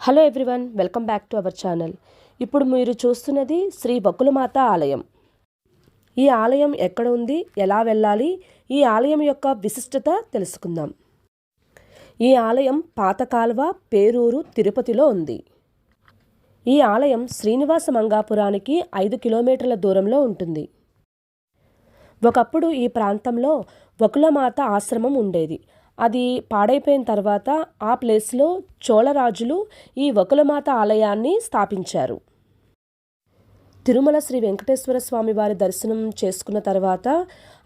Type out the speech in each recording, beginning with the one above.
Hello everyone, welcome back to our channel. ఇప్పుడు మీరు చూస్తున్నది శ్రీ బకుళమాత ఆలయం. ఈ ఆలయం ఎక్కడ ఉంది, ఎలా వెళ్ళాలి, ఈ ఆలయం యొక్క విశిష్టత తెలుసుకుందాం. ఈ ఆలయం పాతకాల్వ, పేరూరు, తిరుపతిలో ఉంది. ఈ ఆలయం శ్రీనివాస మంగాపురానికి 5 కిలోమీటర్ల దూరంలో ఉంటుంది. ఒకప్పుడు ఈ ప్రాంతంలో బకుళమాత ఆశ్రమం ఉండేది. అది పాడైపోయిన తర్వాత ఆ ప్లేస్లో చోళరాజులు ఈ బకుళమాత ఆలయాన్ని స్థాపించారు. తిరుమల శ్రీ వెంకటేశ్వర స్వామి వారి దర్శనం చేసుకున్న తర్వాత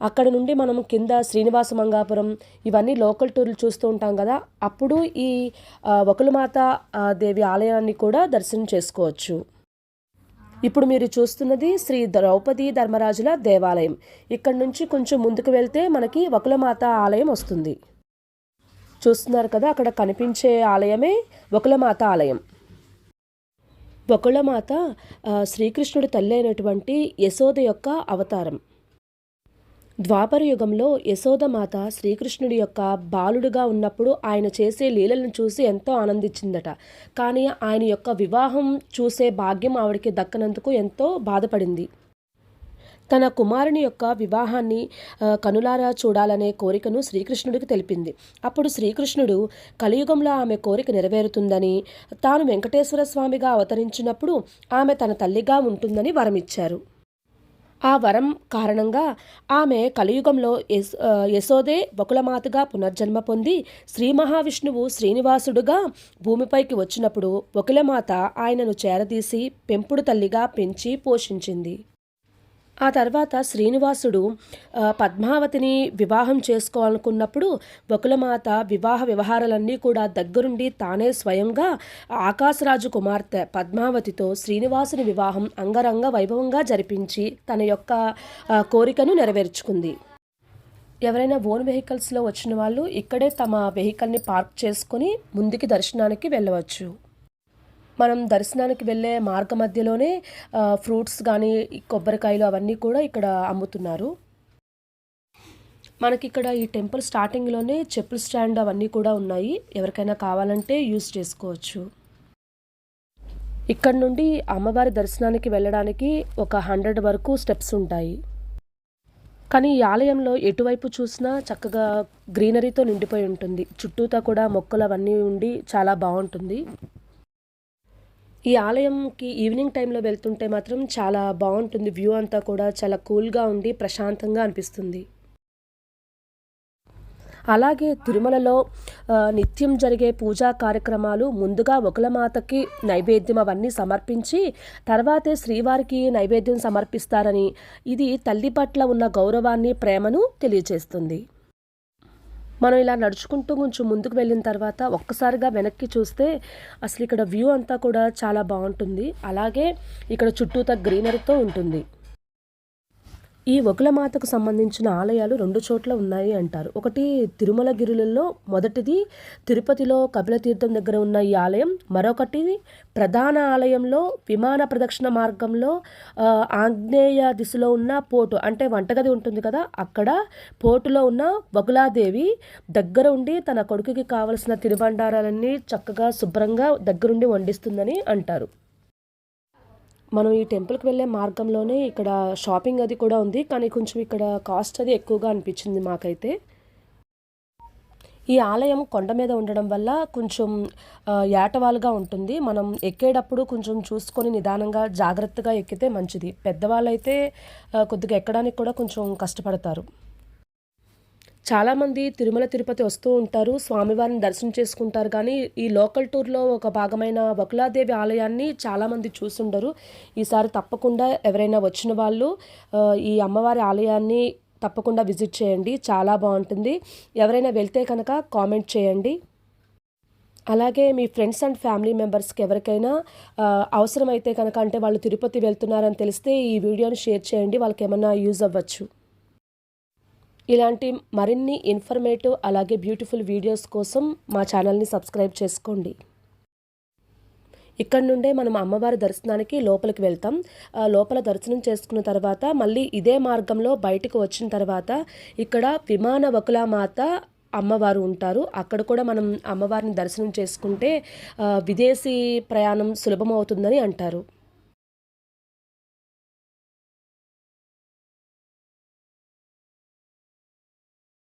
అక్కడ నుండి మనం కింద శ్రీనివాస మంగాపురం ఇవన్నీ లోకల్ టూర్లు చూస్తూ ఉంటాం కదా, అప్పుడు ఈ బకుళమాత దేవి ఆలయాన్ని కూడా దర్శనం చేసుకోవచ్చు. ఇప్పుడు మీరు చూస్తున్నది శ్రీ ద్రౌపది ధర్మరాజుల దేవాలయం. ఇక్కడ నుంచి కొంచెం ముందుకు వెళ్తే మనకి బకుళమాత ఆలయం వస్తుంది. చూస్తున్నారు కదా, అక్కడ కనిపించే ఆలయమే బకుళమాత ఆలయం. బకుళమాత శ్రీకృష్ణుడి తల్లి అయినటువంటి యశోద యొక్క అవతారం. ద్వాపర యుగంలో యశోదమాత శ్రీకృష్ణుడి యొక్క బాలుడుగా ఉన్నప్పుడు ఆయన చేసే లీలలను చూసి ఎంతో ఆనందించిందట. కానీ ఆయన యొక్క వివాహం చూసే భాగ్యం ఆవిడకి దక్కనందుకు ఎంతో బాధపడింది. తన కుమారుని యొక్క వివాహాన్ని కనులారా చూడాలనే కోరికను శ్రీకృష్ణుడికి తెలిపింది. అప్పుడు శ్రీకృష్ణుడు కలియుగంలో ఆమె కోరిక నెరవేరుతుందని, తాను వెంకటేశ్వర స్వామిగా అవతరించినప్పుడు ఆమె తన తల్లిగా ఉంటుందని వరమిచ్చారు. ఆ వరం కారణంగా ఆమె కలియుగంలో యశోదే బకుళమాతగా పునర్జన్మ పొంది శ్రీ మహావిష్ణువు శ్రీనివాసుడుగా భూమిపైకి వచ్చినప్పుడు బకుళమాత ఆయనను చేరదీసి పెంపుడు తల్లిగా పెంచి పోషించింది. ఆ తర్వాత శ్రీనివాసుడు పద్మావతిని వివాహం చేసుకోవాలనుకున్నప్పుడు బకుళమాత వివాహ వ్యవహారాలన్నీ కూడా దగ్గరుండి తానే స్వయంగా ఆకాశరాజు కుమార్తె పద్మావతితో శ్రీనివాసుని వివాహం అంగరంగ వైభవంగా జరిపించి తన యొక్క కోరికను నెరవేర్చుకుంది. ఎవరైనా ఓన్ వెహికల్స్లో వచ్చిన వాళ్ళు ఇక్కడే తమ వెహికల్ని పార్క్ చేసుకొని ముందుకి దర్శనానికి వెళ్ళవచ్చు. మనం దర్శనానికి వెళ్ళే మార్గ మధ్యలోనే ఫ్రూట్స్ కానీ కొబ్బరికాయలు అవన్నీ కూడా ఇక్కడ అమ్ముతున్నారు. మనకి ఇక్కడ ఈ టెంపుల్ స్టార్టింగ్లోనే చెప్పుల స్టాండ్ అవన్నీ కూడా ఉన్నాయి. ఎవరికైనా కావాలంటే యూజ్ చేసుకోవచ్చు. ఇక్కడ నుండి అమ్మవారి దర్శనానికి వెళ్ళడానికి ఒక 100 వరకు స్టెప్స్ ఉంటాయి. కానీ ఈ ఆలయంలో ఎటువైపు చూసినా చక్కగా గ్రీనరీతో నిండిపోయి ఉంటుంది. చుట్టూతా కూడా మొక్కలు అవన్నీ ఉండి చాలా బాగుంటుంది. ఈ ఆలయంకి ఈవినింగ్ టైంలో వెళ్తుంటే మాత్రం చాలా బాగుంటుంది. వ్యూ అంతా కూడా చాలా కూల్గా ఉండి ప్రశాంతంగా అనిపిస్తుంది. అలాగే తిరుమలలో నిత్యం జరిగే పూజా కార్యక్రమాలు ముందుగా బకుళమాతకి నైవేద్యం అవన్నీ సమర్పించి తర్వాతే శ్రీవారికి నైవేద్యం సమర్పిస్తారని, ఇది తల్లి పట్ల ఉన్న గౌరవాన్ని, ప్రేమను తెలియజేస్తుంది. మనం ఇలా నడుచుకుంటూ కొంచెం ముందుకు వెళ్ళిన తర్వాత ఒక్కసారిగా వెనక్కి చూస్తే అసలు ఇక్కడ వ్యూ అంతా కూడా చాలా బాగుంటుంది. అలాగే ఇక్కడ చుట్టూతా గ్రీనరీతో ఉంటుంది. ఈ బకుళమాతకు సంబంధించిన ఆలయాలు 2 చోట్ల ఉన్నాయి అంటారు. ఒకటి తిరుమలగిరులలో, మొదటిది తిరుపతిలో కపిలతీర్థం దగ్గర ఉన్న ఈ ఆలయం. మరొకటి ప్రధాన ఆలయంలో విమాన ప్రదక్షిణ మార్గంలో ఆగ్నేయ దిశలో ఉన్న పోర్టు, అంటే వంటగది ఉంటుంది కదా, అక్కడ పోర్టులో ఉన్న బకుళాదేవి దగ్గర ఉండి తన కొడుకుకి కావలసిన తినుబండారాలన్నీ చక్కగా శుభ్రంగా దగ్గరుండి వండిస్తుందని అంటారు. మనం ఈ టెంపుల్కి వెళ్ళే మార్గంలోనే ఇక్కడ షాపింగ్ అది కూడా ఉంది. కానీ కొంచెం ఇక్కడ కాస్ట్ అది ఎక్కువగా అనిపించింది మాకైతే. ఈ ఆలయం కొండ మీద ఉండడం వల్ల కొంచెం ఏటవాలుగా ఉంటుంది. మనం ఎక్కేటప్పుడు కొంచెం చూసుకొని నిదానంగా జాగ్రత్తగా ఎక్కితే మంచిది. పెద్దవాళ్ళైతే కొద్దిగా ఎక్కడానికి కూడా కొంచెం కష్టపడతారు. చాలామంది తిరుమల తిరుపతి వస్తూ ఉంటారు, స్వామివారిని దర్శనం చేసుకుంటారు. కానీ ఈ లోకల్ టూర్లో ఒక భాగమైన బకుళాదేవి ఆలయాన్ని చాలామంది చూసుండరు. ఈసారి తప్పకుండా ఎవరైనా వచ్చిన వాళ్ళు ఈ అమ్మవారి ఆలయాన్ని తప్పకుండా విజిట్ చేయండి. చాలా బాగుంటుంది. ఎవరైనా వెళ్తే కనుక కామెంట్ చేయండి. అలాగే మీ ఫ్రెండ్స్ అండ్ ఫ్యామిలీ మెంబర్స్కి ఎవరికైనా అవసరమైతే కనుక, అంటే వాళ్ళు తిరుపతి వెళ్తున్నారని తెలిస్తే ఈ వీడియోని షేర్ చేయండి. వాళ్ళకి ఏమైనా యూజ్ అవ్వచ్చు. ఇలాంటి మరిన్ని ఇన్ఫర్మేటివ్ అలాగే బ్యూటిఫుల్ వీడియోస్ కోసం మా ఛానల్ని సబ్స్క్రైబ్ చేసుకోండి. ఇక్కడ నుండే మనం అమ్మవారి దర్శనానికి లోపలికి వెళ్తాం. లోపల దర్శనం చేసుకున్న తర్వాత మళ్ళీ ఇదే మార్గంలో బయటకు వచ్చిన తర్వాత ఇక్కడ విమాన బకుళమాత అమ్మవారు ఉంటారు. అక్కడ కూడా మనం అమ్మవారిని దర్శనం చేసుకుంటే విదేశీ ప్రయాణం సులభమవుతుందని అంటారు.